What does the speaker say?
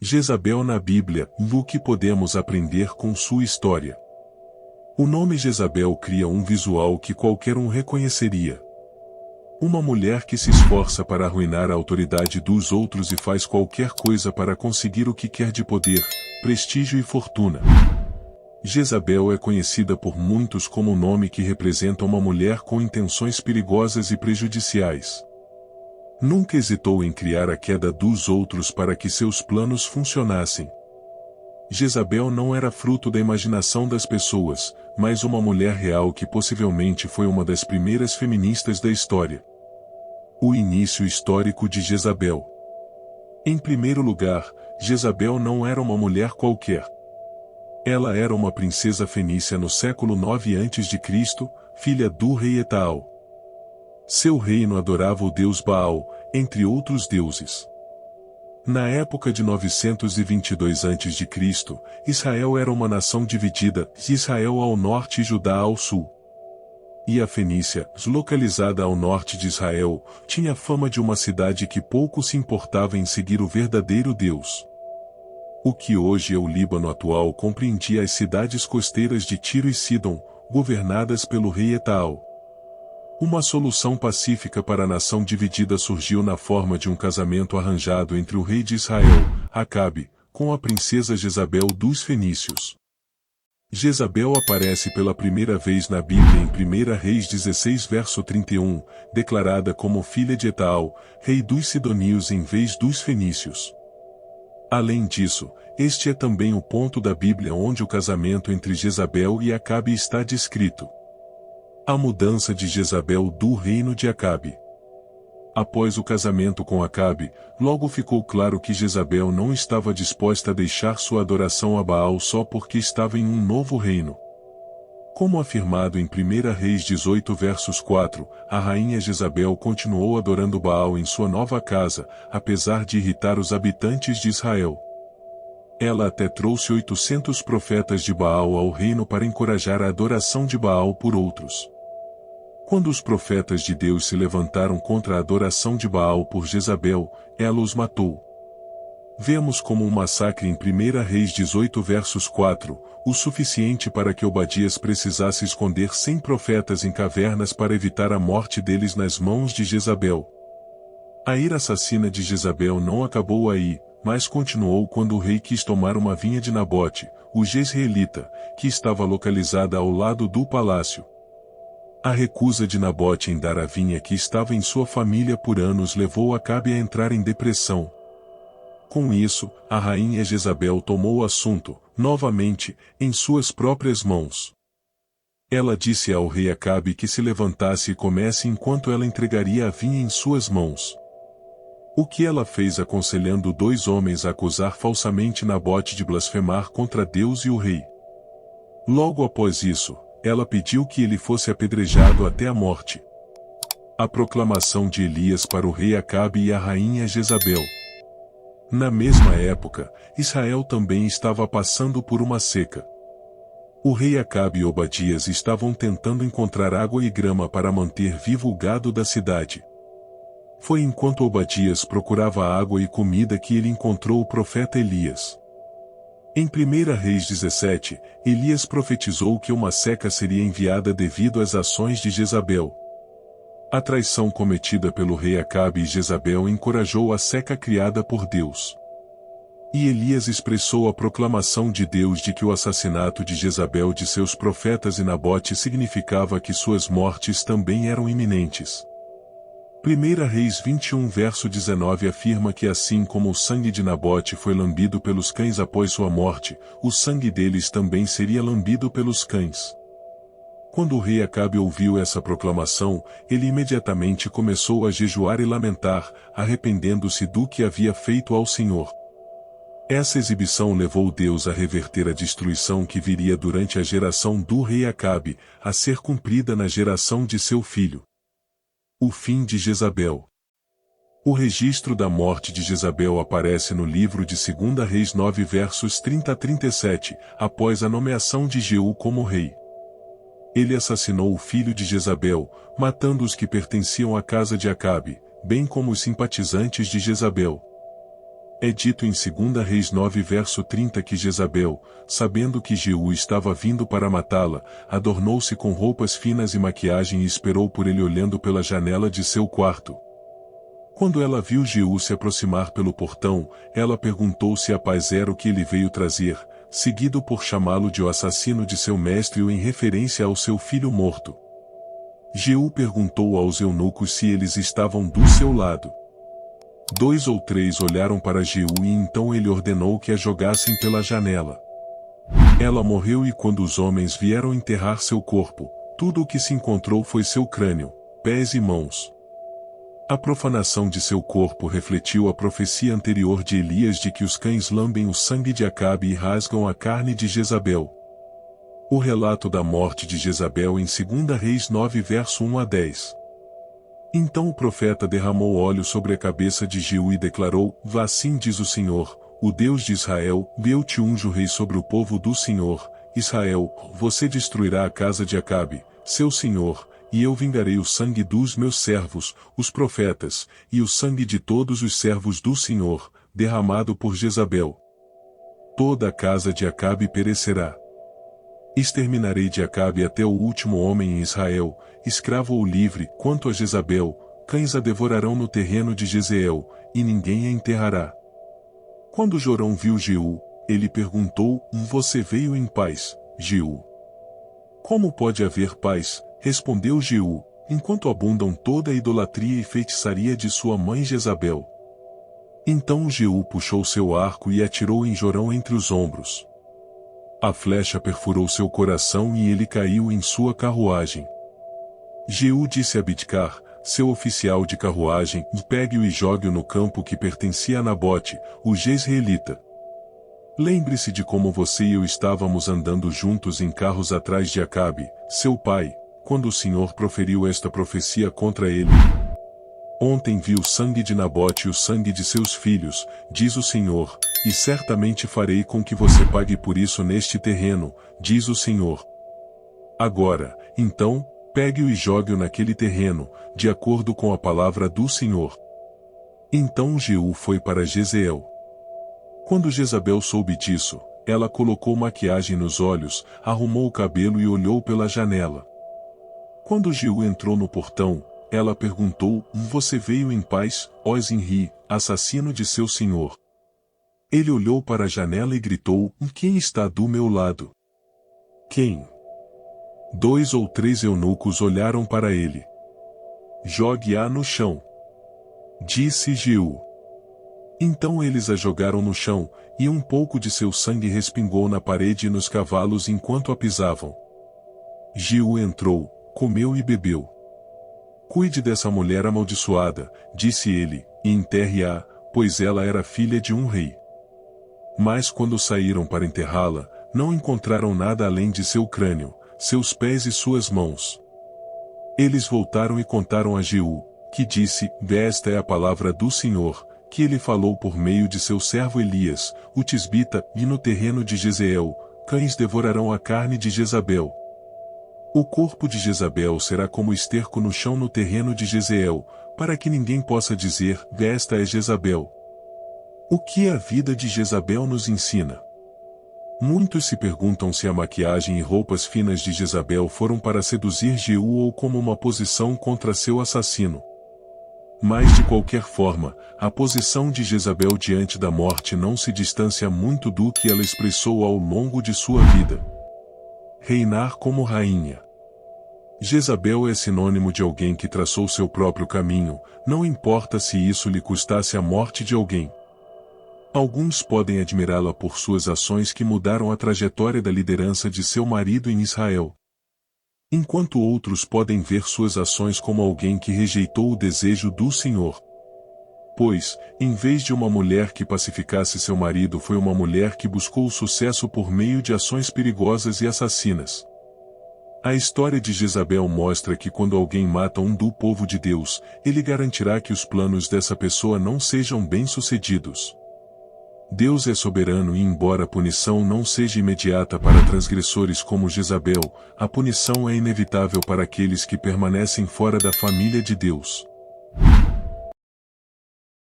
Jezabel na Bíblia, o que podemos aprender com sua história? O nome Jezabel cria um visual que qualquer um reconheceria. Uma mulher que se esforça para arruinar a autoridade dos outros e faz qualquer coisa para conseguir o que quer de poder, prestígio e fortuna. Jezabel é conhecida por muitos como um nome que representa uma mulher com intenções perigosas e prejudiciais. Nunca hesitou em criar a queda dos outros para que seus planos funcionassem. Jezabel não era fruto da imaginação das pessoas, mas uma mulher real que possivelmente foi uma das primeiras feministas da história. O início histórico de Jezabel. Em primeiro lugar, Jezabel não era uma mulher qualquer. Ela era uma princesa fenícia no século 9 a.C., filha do rei Etaal. Seu reino adorava o deus Baal, entre outros deuses. Na época de 922 a.C., Israel era uma nação dividida, Israel ao norte e Judá ao sul. E a Fenícia, localizada ao norte de Israel, tinha fama de uma cidade que pouco se importava em seguir o verdadeiro Deus. O que hoje é o Líbano atual compreendia as cidades costeiras de Tiro e Sidom, governadas pelo rei Etaal. Uma solução pacífica para a nação dividida surgiu na forma de um casamento arranjado entre o rei de Israel, Acabe, com a princesa Jezabel dos Fenícios. Jezabel aparece pela primeira vez na Bíblia em 1 Reis 16 verso 31, declarada como filha de Etaal, rei dos Sidonios em vez dos Fenícios. Além disso, este é também o ponto da Bíblia onde o casamento entre Jezabel e Acabe está descrito. A mudança de Jezabel do reino de Acabe. Após o casamento com Acabe, logo ficou claro que Jezabel não estava disposta a deixar sua adoração a Baal só porque estava em um novo reino. Como afirmado em 1 Reis 18 versos 4, a rainha Jezabel continuou adorando Baal em sua nova casa, apesar de irritar os habitantes de Israel. Ela até trouxe 800 profetas de Baal ao reino para encorajar a adoração de Baal por outros. Quando os profetas de Deus se levantaram contra a adoração de Baal por Jezabel, ela os matou. Vemos como um massacre em 1 Reis 18 versos 4, o suficiente para que Obadias precisasse esconder 100 profetas em cavernas para evitar a morte deles nas mãos de Jezabel. A ira assassina de Jezabel não acabou aí, mas continuou quando o rei quis tomar uma vinha de Nabote, o jezreelita, que estava localizada ao lado do palácio. A recusa de Nabote em dar a vinha que estava em sua família por anos levou Acabe a entrar em depressão. Com isso, a rainha Jezabel tomou o assunto, novamente, em suas próprias mãos. Ela disse ao rei Acabe que se levantasse e comesse enquanto ela entregaria a vinha em suas mãos. O que ela fez aconselhando 2 homens a acusar falsamente Nabote de blasfemar contra Deus e o rei. Logo após isso, ela pediu que ele fosse apedrejado até a morte. A proclamação de Elias para o rei Acabe e a rainha Jezabel. Na mesma época, Israel também estava passando por uma seca. O rei Acabe e Obadias estavam tentando encontrar água e grama para manter vivo o gado da cidade. Foi enquanto Obadias procurava água e comida que ele encontrou o profeta Elias. Em 1 Reis 17, Elias profetizou que uma seca seria enviada devido às ações de Jezabel. A traição cometida pelo rei Acabe e Jezabel encorajou a seca criada por Deus. E Elias expressou a proclamação de Deus de que o assassinato de Jezabel de seus profetas e Nabote significava que suas mortes também eram iminentes. 1 Reis 21 verso 19 afirma que assim como o sangue de Nabote foi lambido pelos cães após sua morte, o sangue deles também seria lambido pelos cães. Quando o rei Acabe ouviu essa proclamação, ele imediatamente começou a jejuar e lamentar, arrependendo-se do que havia feito ao Senhor. Essa exibição levou Deus a reverter a destruição que viria durante a geração do rei Acabe, a ser cumprida na geração de seu filho. O fim de Jezabel. O registro da morte de Jezabel aparece no livro de 2 Reis 9 versos 30 a 37, após a nomeação de Jeú como rei. Ele assassinou o filho de Jezabel, matando os que pertenciam à casa de Acabe, bem como os simpatizantes de Jezabel. É dito em 2 Reis 9 verso 30 que Jezabel, sabendo que Jeú estava vindo para matá-la, adornou-se com roupas finas e maquiagem e esperou por ele olhando pela janela de seu quarto. Quando ela viu Jeú se aproximar pelo portão, ela perguntou se a paz era o que ele veio trazer, seguido por chamá-lo de o assassino de seu mestre ou em referência ao seu filho morto. Jeú perguntou aos eunucos se eles estavam do seu lado. 2 ou 3 olharam para Jeú e então ele ordenou que a jogassem pela janela. Ela morreu e quando os homens vieram enterrar seu corpo, tudo o que se encontrou foi seu crânio, pés e mãos. A profanação de seu corpo refletiu a profecia anterior de Elias de que os cães lambem o sangue de Acabe e rasgam a carne de Jezabel. O relato da morte de Jezabel em 2 Reis 9 verso 1 a 10. Então o profeta derramou óleo sobre a cabeça de Jeú e declarou: Assim diz o Senhor, o Deus de Israel, eu te unjo rei sobre o povo do Senhor, Israel, você destruirá a casa de Acabe, seu senhor, e eu vingarei o sangue dos meus servos, os profetas, e o sangue de todos os servos do Senhor, derramado por Jezabel. Toda a casa de Acabe perecerá. Exterminarei de Acabe até o último homem em Israel, escravo ou livre. Quanto a Jezabel, cães a devorarão no terreno de Jezeel, e ninguém a enterrará. Quando Jorão viu Jeú, ele perguntou: Você veio em paz, Jeú? Como pode haver paz? Respondeu Jeú, enquanto abundam toda a idolatria e feitiçaria de sua mãe Jezabel. Então Jeú puxou seu arco e atirou em Jorão entre os ombros. A flecha perfurou seu coração e ele caiu em sua carruagem. Jeú disse a Bidkar, seu oficial de carruagem: Pegue-o e jogue-o no campo que pertencia a Nabote, o jezreelita. Lembre-se de como você e eu estávamos andando juntos em carros atrás de Acabe, seu pai, quando o Senhor proferiu esta profecia contra ele. Ontem vi o sangue de Nabote e o sangue de seus filhos, diz o Senhor, e certamente farei com que você pague por isso neste terreno, diz o Senhor. Agora, então, pegue-o e jogue-o naquele terreno, de acordo com a palavra do Senhor. Então Jeú foi para Jezeel. Quando Jezabel soube disso, ela colocou maquiagem nos olhos, arrumou o cabelo e olhou pela janela. Quando Jeú entrou no portão, ela perguntou: Você veio em paz, ó Zinri, assassino de seu senhor? Ele olhou para a janela e gritou: Quem está do meu lado? Quem? 2 ou 3 eunucos olharam para ele. Jogue-a no chão, disse Jeú. Então eles a jogaram no chão, e um pouco de seu sangue respingou na parede e nos cavalos enquanto a pisavam. Jeú entrou, comeu e bebeu. Cuide dessa mulher amaldiçoada, disse ele, e enterre-a, pois ela era filha de um rei. Mas quando saíram para enterrá-la, não encontraram nada além de seu crânio, seus pés e suas mãos. Eles voltaram e contaram a Jeú, que disse: Esta é a palavra do Senhor, que ele falou por meio de seu servo Elias, o tisbita, e no terreno de Jezeel, cães devorarão a carne de Jezabel. O corpo de Jezabel será como esterco no chão no terreno de Jezeel, para que ninguém possa dizer: Esta é Jezabel. O que a vida de Jezabel nos ensina? Muitos se perguntam se a maquiagem e roupas finas de Jezabel foram para seduzir Jeú ou como uma posição contra seu assassino. Mas de qualquer forma, a posição de Jezabel diante da morte não se distancia muito do que ela expressou ao longo de sua vida. Reinar como rainha. Jezabel é sinônimo de alguém que traçou seu próprio caminho, não importa se isso lhe custasse a morte de alguém. Alguns podem admirá-la por suas ações que mudaram a trajetória da liderança de seu marido em Israel. Enquanto outros podem ver suas ações como alguém que rejeitou o desejo do Senhor. Pois, em vez de uma mulher que pacificasse seu marido, foi uma mulher que buscou o sucesso por meio de ações perigosas e assassinas. A história de Jezabel mostra que quando alguém mata um do povo de Deus, ele garantirá que os planos dessa pessoa não sejam bem-sucedidos. Deus é soberano e embora a punição não seja imediata para transgressores como Jezabel, a punição é inevitável para aqueles que permanecem fora da família de Deus.